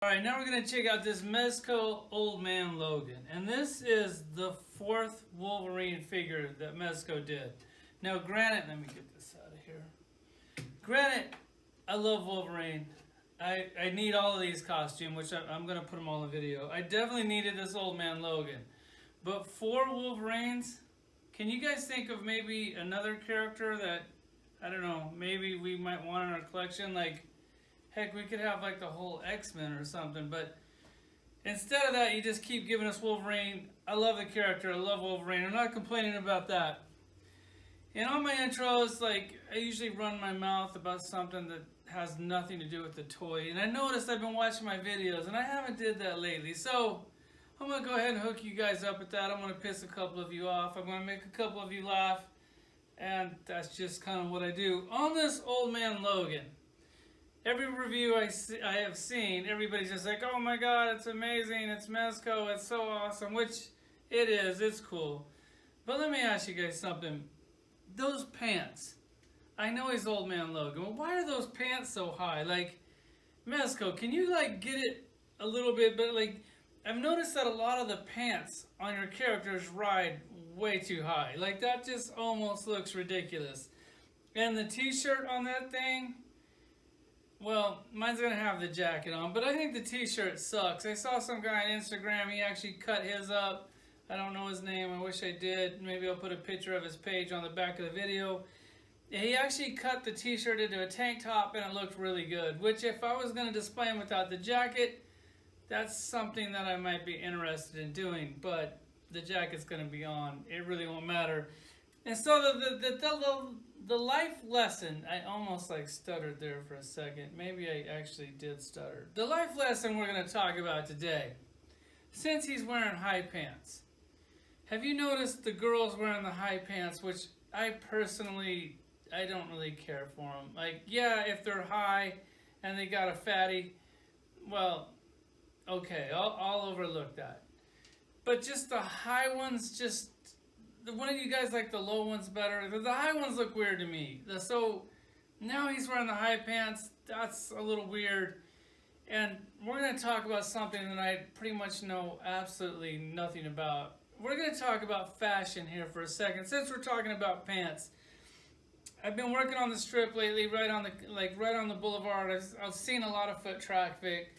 Alright, now we're going to check out this Mezco Old Man Logan. And this is the 4th Wolverine figure that Mezco did. Now granted, let me get this out of here. Granted, I love Wolverine. I need all of these costumes, which I'm going to put them all in the video. I definitely needed this Old Man Logan. But 4 Wolverines, can you guys think of maybe another character that, I don't know, maybe we might want in our collection? Like, heck, we could have like the whole X-Men or something, but instead of that, you just keep giving us Wolverine. I love the character. I love Wolverine. I'm not complaining about that. And on my intros, like, I usually run my mouth about something that has nothing to do with the toy. And I noticed I've been watching my videos, and I haven't did that lately. So I'm going to go ahead and hook you guys up with that. I'm going to piss a couple of you off. I'm going to make a couple of you laugh. And that's just kind of what I do. On this Old Man Logan, every review I have seen, everybody's just like, oh my god, it's amazing, it's Mezco, it's so awesome, which it is, it's cool. But let me ask you guys something. Those pants, I know he's Old Man Logan, but why are those pants so high? Like, Mezco, can you like get it a little bit, but like, I've noticed that a lot of the pants on your characters ride way too high. Like, that just almost looks ridiculous. And the t-shirt on that thing, well, mine's going to have the jacket on, but I think the t-shirt sucks. I saw some guy on Instagram, he actually cut his up. I don't know his name, I wish I did. Maybe I'll put a picture of his page on the back of the video. He actually cut the t-shirt into a tank top and it looked really good, which if I was going to display him without the jacket, that's something that I might be interested in doing, but the jacket's going to be on. It really won't matter. And so the life lesson, I almost like stuttered there for a second. Maybe I actually did stutter. The life lesson we're going to talk about today, since he's wearing high pants. Have you noticed the girls wearing the high pants, which I personally, I don't really care for them. Like, yeah, if they're high and they got a fatty, well, okay, I'll overlook that. But just the high ones, just, one of you guys like the low ones better? The high ones look weird to me. So now he's wearing the high pants. That's a little weird. And we're going to talk about something that I pretty much know absolutely nothing about. We're going to talk about fashion here for a second. Since we're talking about pants, I've been working on the strip lately, right on the boulevard. I've seen a lot of foot traffic.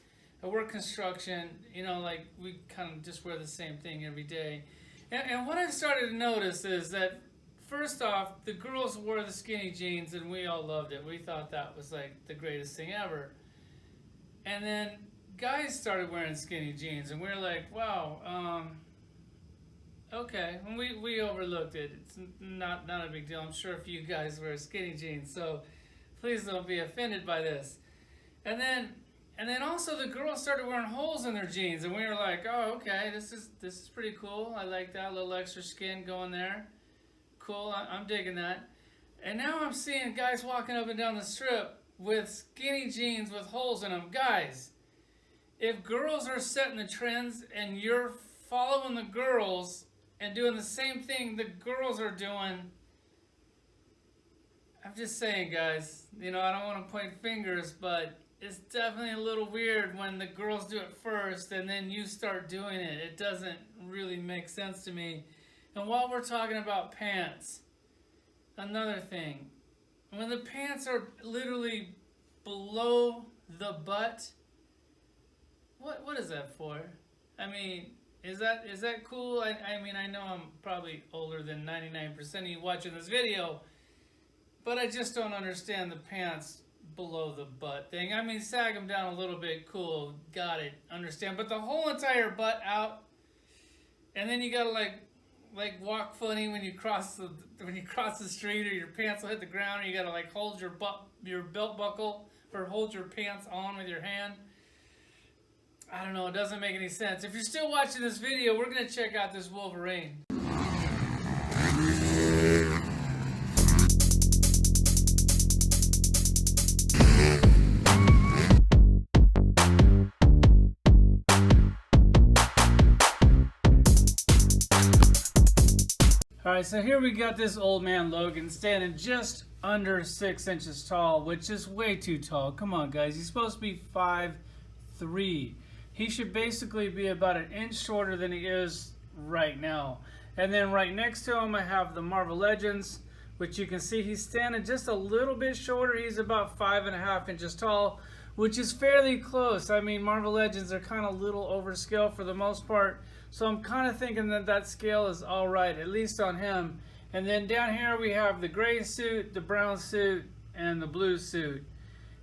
I work construction. You know, like we kind of just wear the same thing every day. And what I've started to notice is that, first off, the girls wore the skinny jeans and we all loved it. We thought that was like the greatest thing ever. And then guys started wearing skinny jeans and we were like, wow, okay. And we overlooked it. It's not a big deal. I'm sure if you guys wear skinny jeans, so please don't be offended by this. And then also the girls started wearing holes in their jeans, and we were like, "Oh, okay, this is pretty cool. I like that little extra skin going there. Cool, I'm digging that." And now I'm seeing guys walking up and down the strip with skinny jeans with holes in them. Guys, if girls are setting the trends and you're following the girls and doing the same thing the girls are doing, I'm just saying, guys. You know, I don't want to point fingers, but it's definitely a little weird when the girls do it first and then you start doing it. It doesn't really make sense to me. And while we're talking about pants, another thing. When the pants are literally below the butt, what is that for? I mean, is that cool? I mean, I know I'm probably older than 99% of you watching this video, but I just don't understand the pants below the butt thing. I mean, sag them down a little bit, cool, got it, understand. But the whole entire butt out, and then you gotta like walk funny when you cross the street, or your pants will hit the ground, or you gotta like hold your belt buckle or hold your pants on with your hand. I don't know, it doesn't make any sense. If you're still watching this video, we're gonna check out this Wolverine. Alright, so here we got this Old Man Logan standing just under 6 inches tall, which is way too tall. Come on, guys. He's supposed to be 5'3", 3. He should basically be about an inch shorter than he is right now. And then right next to him I have the Marvel Legends, which you can see he's standing just a little bit shorter. He's about 5.5 inches tall, which is fairly close. I mean, Marvel Legends are kind of little overscale for the most part, so I'm kind of thinking that that scale is all right, at least on him. And then down here we have the gray suit, the brown suit, and the blue suit,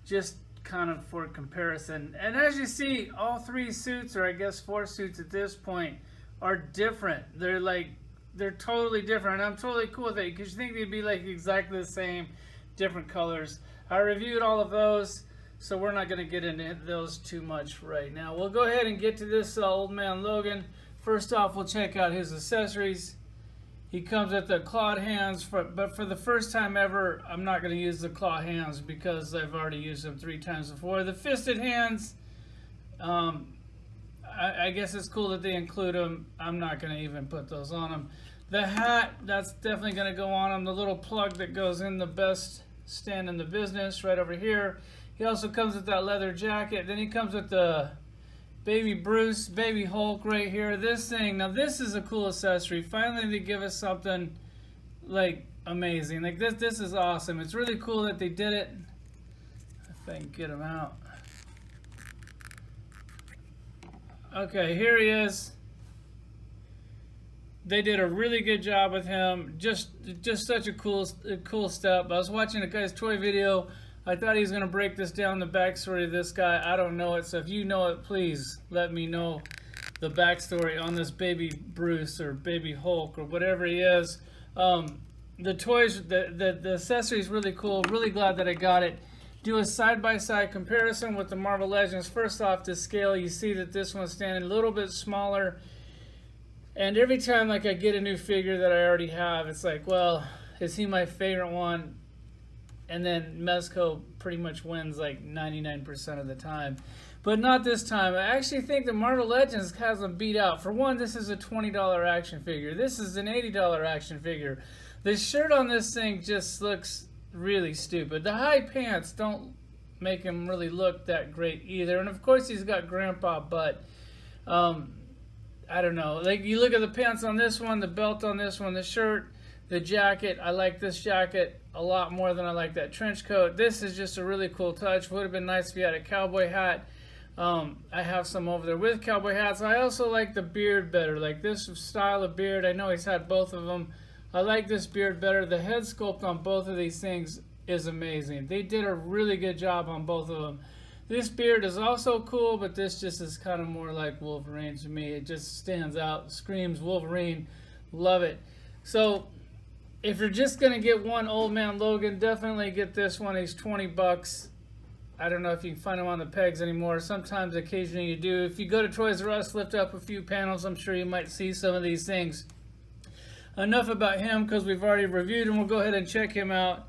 just kind of for comparison. And as you see, all 3 suits, or I guess 4 suits at this point, are different. They're totally different. I'm totally cool with it because you think they'd be like exactly the same, different colors. I reviewed all of those, so we're not going to get into those too much right now. We'll go ahead and get to this Old Man Logan. First off, we'll check out his accessories. He comes with the clawed hands, but for the first time ever, I'm not going to use the claw hands because I've already used them 3 times before. The fisted hands, I guess it's cool that they include them. I'm not going to even put those on him. The hat, that's definitely going to go on him. The little plug that goes in the best stand in the business right over here. He also comes with that leather jacket. Then he comes with the Baby Bruce, Baby Hulk right here. This thing, now this is a cool accessory. Finally they give us something like amazing. Like this is awesome. It's really cool that they did it. If I can get him out. Okay, here he is. They did a really good job with him. Just such a cool step. I was watching a guy's toy video. I thought he was going to break this down, the backstory of this guy. I don't know it, so if you know it, please let me know the backstory on this Baby Bruce or Baby Hulk or whatever he is. The toys, the accessory is really cool. Really glad that I got it. Do a side-by-side comparison with the Marvel Legends. First off, to scale, you see that this one's standing a little bit smaller. And every time like I get a new figure that I already have, it's like, well, is he my favorite one? And then Mezco pretty much wins like 99% of the time. But not this time. I actually think the Marvel Legends has them beat out. For one, this is a $20 action figure. This is an $80 action figure. The shirt on this thing just looks really stupid. The high pants don't make him really look that great either. And of course he's got grandpa butt. I don't know. Like you look at the pants on this one, the belt on this one, the shirt, the jacket. I like this jacket a lot more than I like that trench coat. This is just a really cool touch. Would have been nice if you had a cowboy hat. I have some over there with cowboy hats. I also like the beard better. Like this style of beard. I know he's had both of them. I like this beard better. The head sculpt on both of these things is amazing. They did a really good job on both of them. This beard is also cool, but this just is kind of more like Wolverine to me. It just stands out, screams Wolverine. Love it. So if you're just going to get one Old Man Logan, definitely get this one. He's 20 bucks. I don't know if you can find them on the pegs anymore. Sometimes, occasionally you do. If you go to Toys R Us, lift up a few panels, I'm sure you might see some of these things. Enough about him because we've already reviewed him. We'll go ahead and check him out.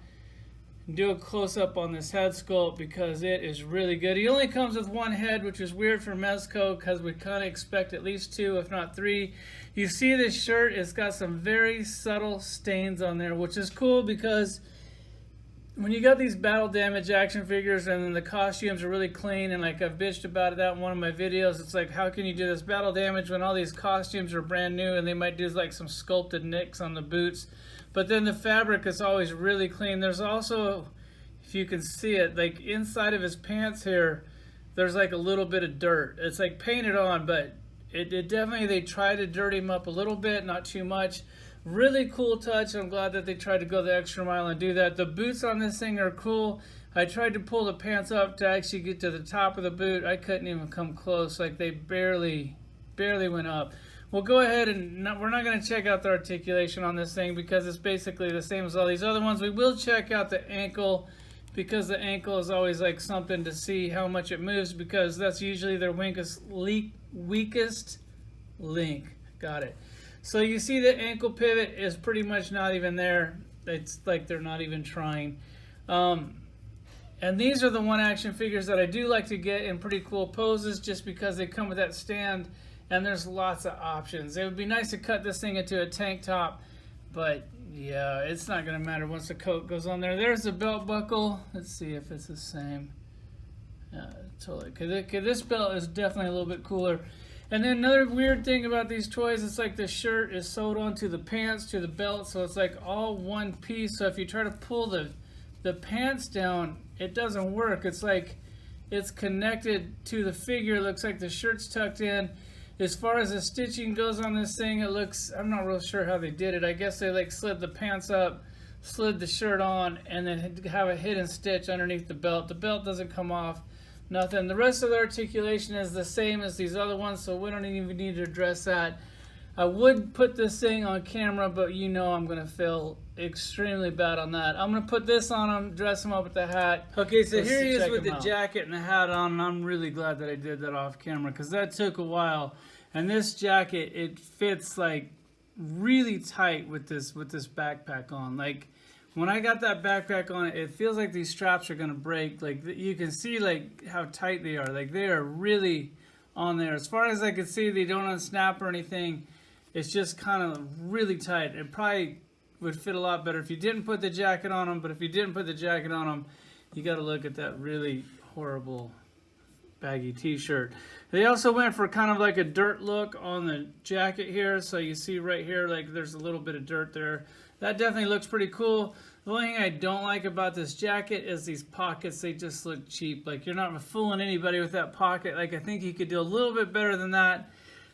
Do a close-up on this head sculpt because it is really good. He only comes with one head, which is weird for Mezco because we kind of expect at least 2, if not 3. You see this shirt, it's got some very subtle stains on there, which is cool because when you got these battle damage action figures and then the costumes are really clean, and like I've bitched about that in one of my videos, it's like, how can you do this battle damage when all these costumes are brand new and they might do like some sculpted nicks on the boots? But then the fabric is always really clean. There's also, if you can see it, like inside of his pants here, there's like a little bit of dirt. It's like painted on, but it definitely, they try to dirty him up a little bit, not too much. Really cool touch. I'm glad that they tried to go the extra mile and do that. The boots on this thing are cool. I tried to pull the pants up to actually get to the top of the boot. I couldn't even come close. Like they barely went up. We'll go ahead and we're not going to check out the articulation on this thing because it's basically the same as all these other ones. We will check out the ankle because the ankle is always like something to see how much it moves because that's usually their weakest link. Got it. So you see the ankle pivot is pretty much not even there. It's like they're not even trying. And these are the one action figures that I do like to get in pretty cool poses just because they come with that stand. And there's lots of options. It would be nice to cut this thing into a tank top, but yeah, it's not going to matter once the coat goes on there. There's the belt buckle. Let's see if it's the same. totally. Cause this belt is definitely a little bit cooler. And then another weird thing about these toys, it's like the shirt is sewed onto the pants to the belt, so it's like all one piece. So if you try to pull the pants down, it doesn't work. It's like it's connected to the figure. It looks like the shirt's tucked in. As far as the stitching goes on this thing, it looks, I'm not real sure how they did it. I guess they like slid the pants up, slid the shirt on, and then have a hidden stitch underneath the belt. The belt doesn't come off. Nothing. The rest of the articulation is the same as these other ones, so we don't even need to address that. I would put this thing on camera, but you know I'm going to feel extremely bad on that. I'm going to put this on him, dress him up with the hat. Okay, so here he is with the jacket and the hat on, and I'm really glad that I did that off camera because that took a while. And this jacket, it fits like really tight with this backpack on. Like, when I got that backpack on, it feels like these straps are gonna break. Like you can see like how tight they are. Like they are really on there. As far as I can see, they don't unsnap or anything. It's just kind of really tight. It probably would fit a lot better if you didn't put the jacket on them. But if you didn't put the jacket on them, you got to look at that really horrible baggy t-shirt. They also went for kind of like a dirt look on the jacket here. So you see right here, like there's a little bit of dirt there. That definitely looks pretty cool. The only thing I don't like about this jacket is these pockets. They just look cheap. Like you're not fooling anybody with that pocket. Like I think you could do a little bit better than that.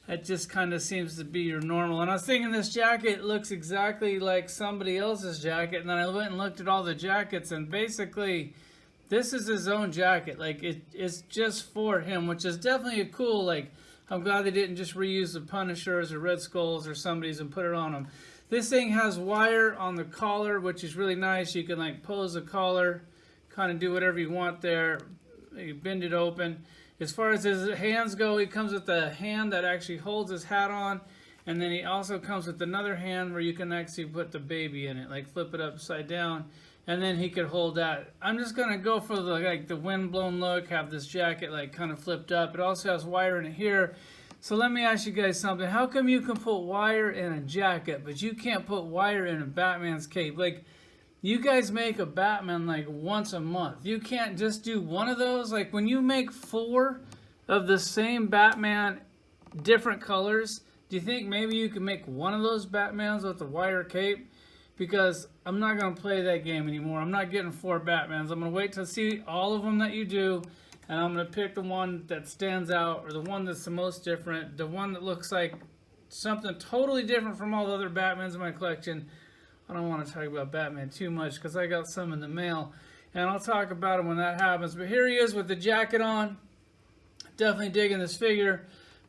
It just kind of seems to be your normal. And I was thinking this jacket looks exactly like somebody else's jacket. And then I went and looked at all the jackets, and basically this is his own jacket. Like it's just for him, which is definitely a cool, like, I'm glad they didn't just reuse the Punishers or Red Skulls or somebody's and put it on them. This thing has wire on the collar, which is really nice. You can like pose the collar, kind of do whatever you want there. You bend it open. As far as his hands go, he comes with a hand that actually holds his hat on. And then he also comes with another hand where you can actually put the baby in it, like flip it upside down. And then he could hold that. I'm just going to go for the windblown look, have this jacket like kind of flipped up. It also has wire in it here. So let me ask you guys something. How come you can put wire in a jacket, but you can't put wire in a Batman's cape? Like, you guys make a Batman like once a month. You can't just do one of those? Like, when you make 4 of the same Batman, different colors, do you think maybe you can make one of those Batmans with a wire cape? Because I'm not going to play that game anymore. I'm not getting 4 Batmans. I'm going to wait to see all of them that you do. And I'm going to pick the one that stands out, or the one that's the most different, the one that looks like something totally different from all the other Batmans in my collection. I don't want to talk about Batman too much because I got some in the mail. And I'll talk about him when that happens. But here he is with the jacket on. Definitely digging this figure.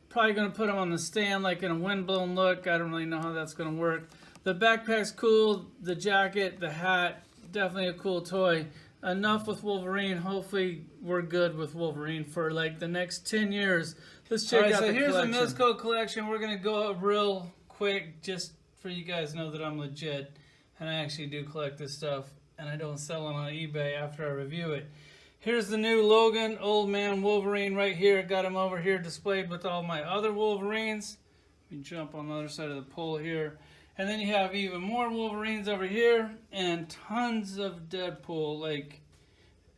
Probably going to put him on the stand like in a windblown look. I don't really know how that's going to work. The backpack's cool. The jacket, the hat, definitely a cool toy. Enough with Wolverine. Hopefully we're good with Wolverine for like the next 10 years. Let's check out the collection. So here's the Mezco collection. We're going to go up real quick just for you guys to know that I'm legit. And I actually do collect this stuff. And I don't sell it on eBay after I review it. Here's the new Logan Old Man Wolverine right here. Got him over here displayed with all my other Wolverines. Let me jump on the other side of the pole here. And then you have even more Wolverines over here and tons of Deadpool. Like,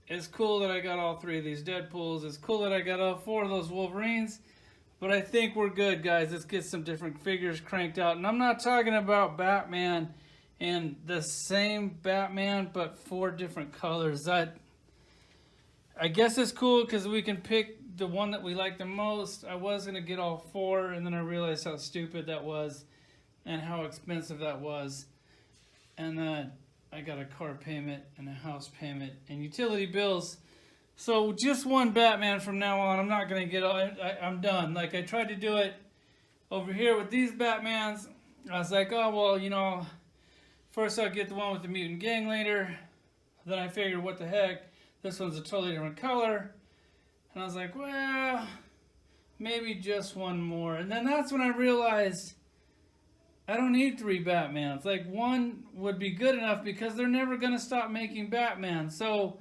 it's cool that I got all 3 of these Deadpools. It's cool that I got all 4 of those Wolverines. But I think we're good, guys. Let's get some different figures cranked out. And I'm not talking about Batman and the same Batman, but 4 different colors. I guess it's cool because we can pick the one that we like the most. I was going to get all 4, and then I realized how stupid that was. And how expensive that was. And I got a car payment and a house payment and utility bills. So just one Batman from now on. I'm not going to get all, I'm done. Like, I tried to do it over here with these Batmans. I was like, oh, well, you know, first I'll get the one with the mutant gang leader. Then I figured, what the heck? This one's a totally different color. And I was like, well, maybe just one more. And then that's when I realized I don't need 3 Batmans. Like, 1 would be good enough because they're never going to stop making Batman. So,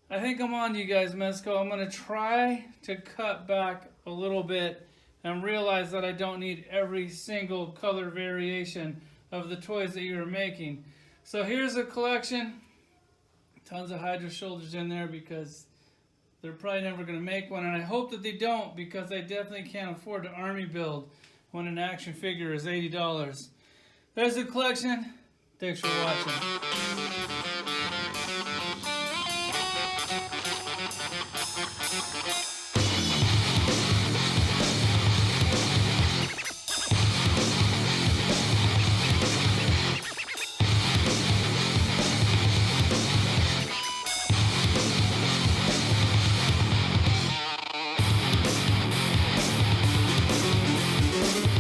I think I'm on to you guys, Mezco. I'm going to try to cut back a little bit and realize that I don't need every single color variation of the toys that you're making. So, here's a collection. Tons of Hydra shoulders in there because they're probably never going to make one, and I hope that they don't, because I definitely can't afford to army build when an action figure is $80. There's the collection. Thanks for watching.